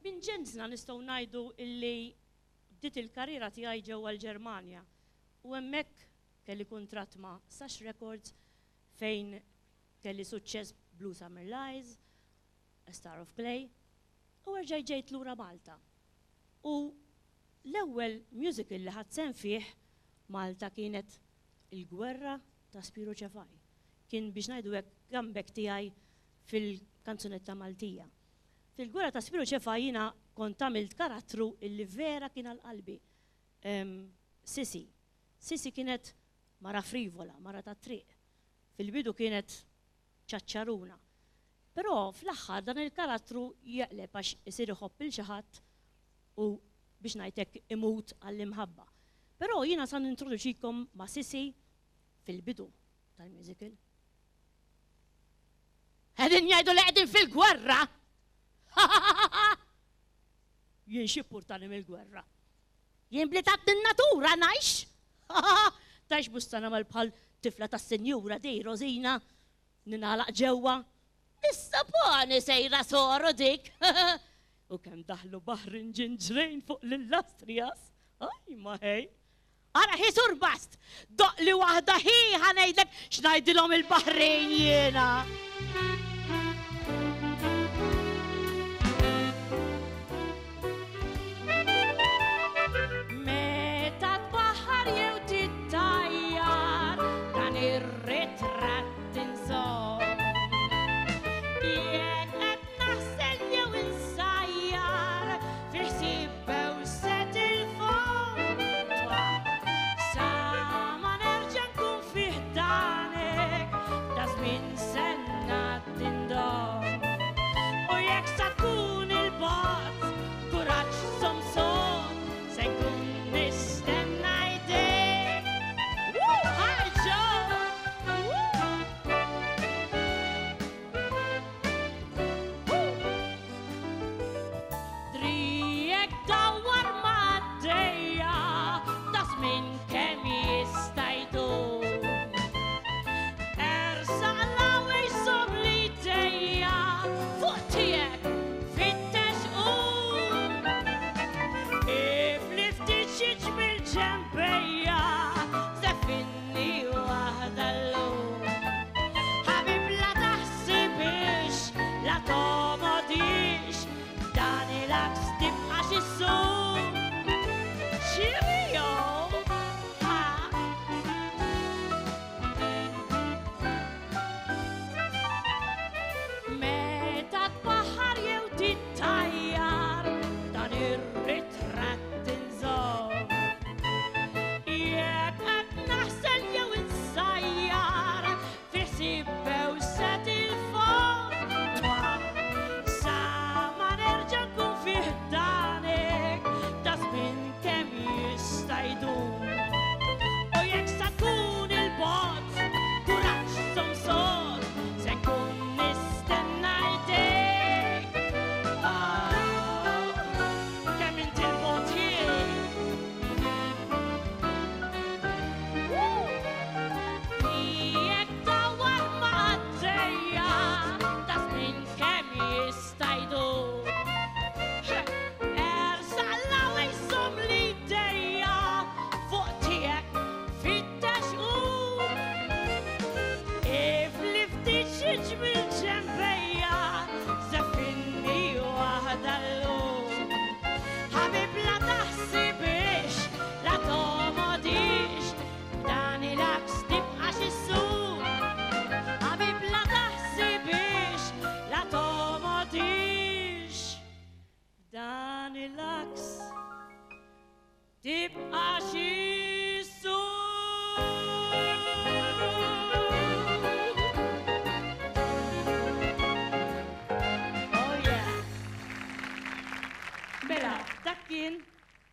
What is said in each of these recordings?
Minn ġenzna nistgħu ngħidu illi bdiet il-karriera tiegħi ġewwa l-Ġermanja u hemmhekk kelli kuntratt ma' Sash Records fejn kelli suċċess Blue Summer Lies, A Star of Clay, u rġaj ġejt lura Malta. U l-ewwel musical li ħadd sehem fih Malta kienet Il-Gwerra ta' Spiro Ċefaj. Kien biex ngħidu hekk comeback tiegħi fil-kanzunetta Maltija. Fil-Gwerra ta' Spiro Ċefaj jiena kont għamilt karattru illi vera kien għall-qalbi. Sisi. Sisi kienet mara frivola, mara ta' triq. Fil-bidu kienet ċaċċaruna. Però fl-aħħar dan il-karattru jeqleb għax isir iħobb il xi ħadd u biex ngħidlek imut għall-imħabba. Però jiena sa nintroduċikom ma' Sisi fil-bidu tal-musical. Qegħdin jgħidu li qegħdin fil-gwerra! Jien xi purtani mill-gwerra. Jien blitat din-natura ngħix. Tax bustana mal-bħal tifla tas-senjura di Rosina ninalaq ġewwa. Issa pani sejra soru dik. U kemm daħlu baħrin ġinġrejn fuq l-Astrias. Aj ma hej. Ara ħisur bast. Doq li waħda ħi ħanejdlek x'ngħidilhom il-Baħrejn jiena.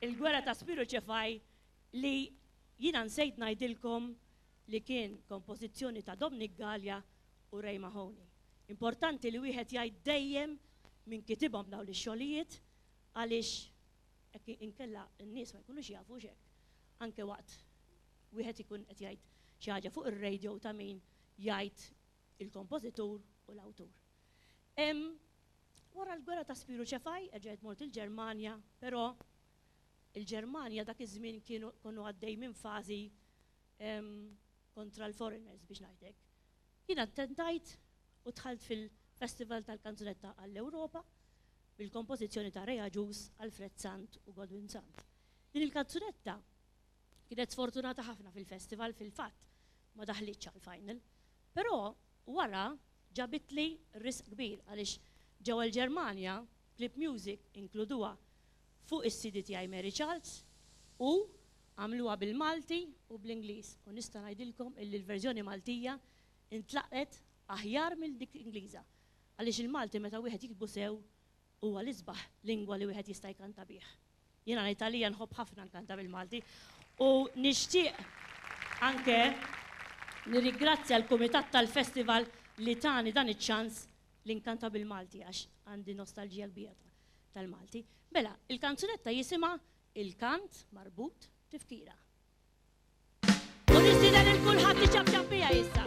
Il-Gwerra ta' Spiro Ċefaj li jiena nsejt ngħidilkom li kien kompożizzjoni ta' Dominic Gallia u Ray Mahoney. Importanti li wieħed jgħid dejjem minn kitibhom dawn ix-xogħlijiet għaliex inkella n-nies ma jkunux jafu hekk. Anke waqt wieħed ikun qed jgħid xi ħaġa fuq ir-radio ta' min jgħid il-kompożitur u l-awtur. wara l-gwerra ta' Spiru ċefaj, eġġejt mort il-Ġermanja, però il-Ġermanja dak iż-żmien kienu għaddej minn fażi kontra l-foreigners biex ngħidlek. Jiena attentajt u dħalt fil-Festival tal-Kanzunetta għall-Ewropa bil-kompożizzjoni ta' Rea Ġus, Alfred Sant u Godwin Sant. Din il-kanzunetta kienet sfortunata ħafna fil-festival fil-fatt ma daħlitx għal-final, però wara ġabit li risk kbir għaliex ġewwa l-Ġermanja Clip Music inkluduha fuq is-CD tiegħi Mary Charles u għamluha bil-Malti u bl-Ingliż. U nista' ngħidilkom illi l-verżjoni Maltija intlaqet aħjar mill dik Ingliża. Għaliex il-Malti meta wieħed jikbu sew huwa l-isbaħ lingwa li wieħed jista' jkanta bih. Jiena l-Italija nħobb ħafna nkanta bil-Malti u nixtieq anke nirringrazzja l-Kumitat tal-Festival li tani dan iċ-ċans li nkanta bil-Malti għax għandi nostalġija kbira tal-Malti. Mela, il-kanzunetta jisimha Il-kant marbut tifkira. U nistieden il-kulħadd iċabċab biha issa.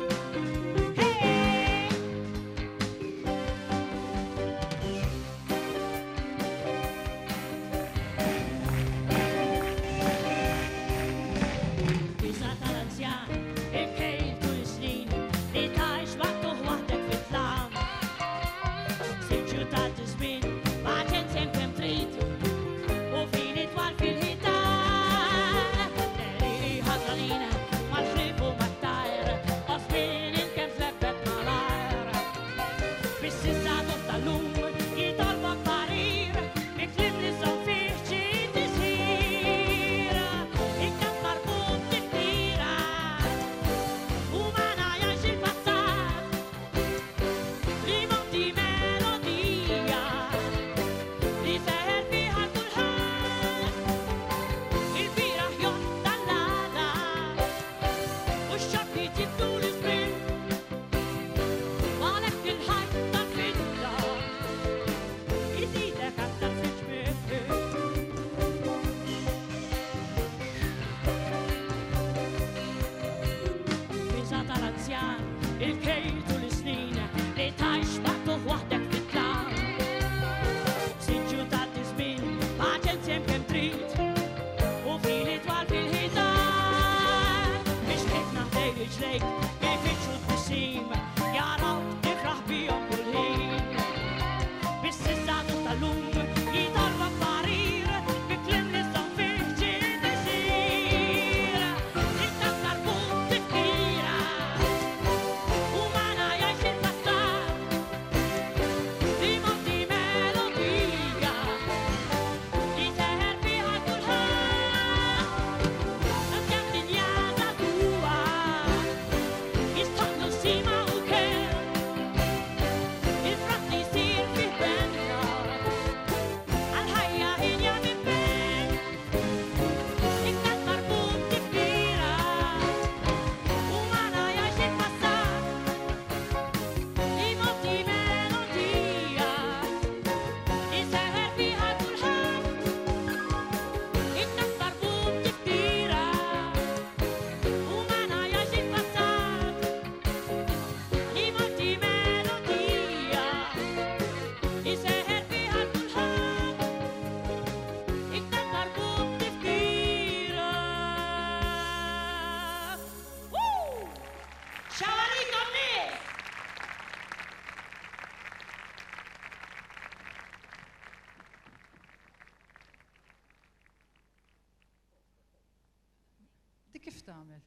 Kif tagħmel?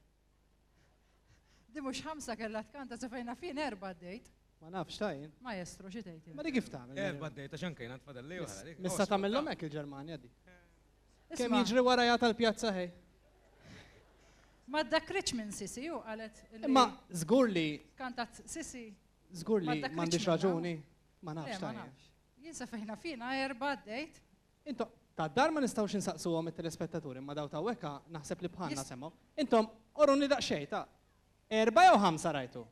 Di mhux ħamsa kellha tkanta sa fejna fin erba' dejt. Ma nafx tajn. Maestro xi tgħid? Ma di kif tagħmel? Erba' dejt għax anke jingħad fadal li oħra. Missa tagħmellhom hekk il-Ġermanja di. Kemm jiġri warajja tal-pjazza ħej? Ma ddakritx minn Sisi u qalet. Imma żgur li kantat Sisi. żgur li m'għandix raġuni. Ma nafx tajn. Jien sa fejna fina erba' dejt. Intom tad-dar ma nistgħux insaqsuhom it-telespettaturi, imma daw tawwekka naħseb li bħalna semgħu. Intom orruni daqsxejn ta' erba' jew ħamsa rajtu?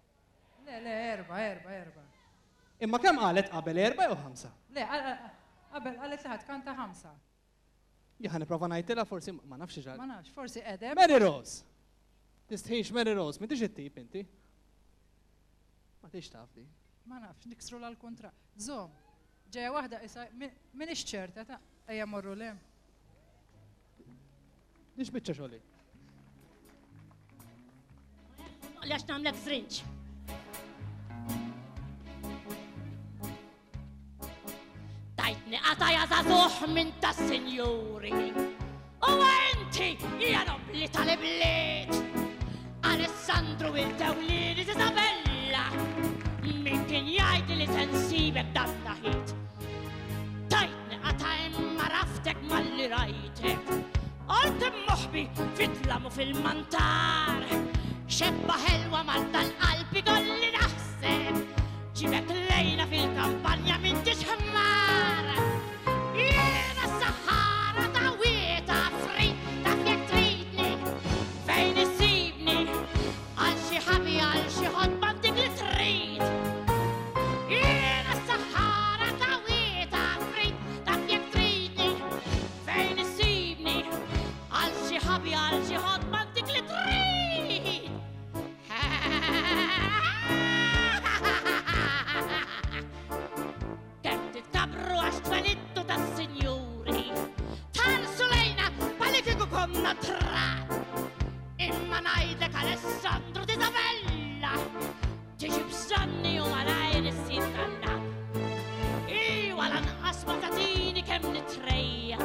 Le, erba'. Imma kemm qalet qabel erba' jew ħamsa? Le, qabel qalet li ħadd kanta ħamsa. Jaħ nipprova ngħidilha forsi ma nafx ġal. Ma nafx, forsi qedem. Mary Rose. Tistħinx Mary Rose, m'intix it-tip inti? Ma tix taf di. Ma nafx, niksru l-kontra. Żomm. ġeja waħda isa min ixċerta ta' ejja morru le. Nix biċċa xogħli. Għax namlek zrinċ. Tajtni għata jazazuħ minn ta' senjuri. U għenti janobli tal-ibliet. Alessandru il-tewlini Isabella. Min kien jgħid li sensibek dan naħit. Tajtni għata imma raftek mal-li rajtek. Għalt moħbi fitlamu fil-mantar. Xebba ħelwa mal tal-qalbi golli naħseb. Ġibek lejna fil-kampanja minn tixħammar. Jena s-Sahara ta' wieta frit ta' fjek tridni. Fejn issibni għal xi ħabi għal xi ħodba dik li trid. Jena s-Sahara ta' wieta frit ta' fjek tridni. Fejn issibni għal xi ħabi għal xi ħodba dik li trid. Kem titkabru għax tfalittu ta' sinjuri. Tarsu lejna pali kiku konna trat. Imma najdek Alessandru d'Isabella. Tiġi bżonni u malajn issir tal-lab. Iwa lanqas ma tatini kem nitrejja.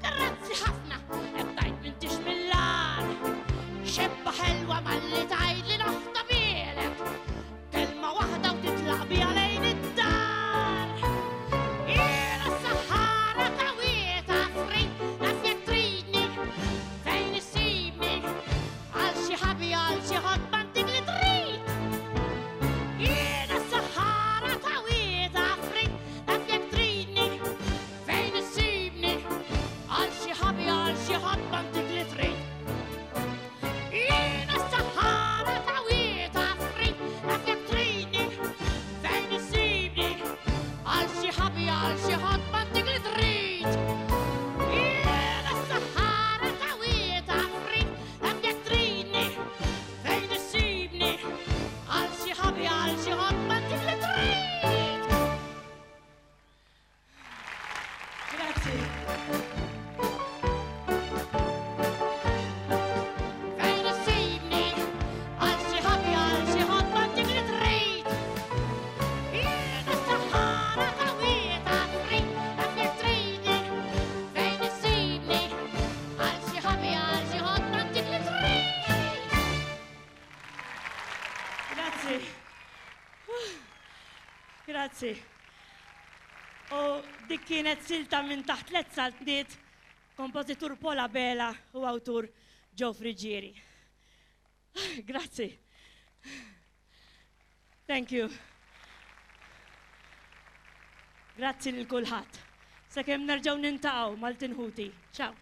Grazzi ħafna, ebdajt minn tixmillar. Xebba ħelwa malli tajd li noħta bielek. Kelma wahda u titlaq bija lejn id-dar. Jena s-Sahara ta' wieta frit ta' fjek tridni. Fejn issibni għal xi ħabi għal xi ħodba dik li trid. Jena s-Sahara ta' wieta frit ta' fjek tridni. Fejn issibni għal xi ħabi għal xi ħodba dik li trid. Jena s-Sahara ta' wieta frit ta' fjek tridni. Fejn issibni għal xi ħabi għal xi ħodba dik li trid. Jena s-Sahara ta' wieta frit ta' fjek tridni. Fejn issibni għal xi ħabi għal xi ħodba dik li trid. Grazie. Fejn issibni għal xi ħabi għal xi ħodba dik li trid. Jena s-Sahara ta' wieta frit ta' fjek tridni. Fejn issibni għal xi ħabi għal xi ħodba dik li trid. Grazie. Grazie. U dik kienet silta minn taħt let saltniet, kompożitur Pola Bela u awtur Joe Frigieri. Grazie. Thank you. Grazie lil kulħadd. Sakemm nerġgħu nintaqgħu mal-tinħuti. Ciao.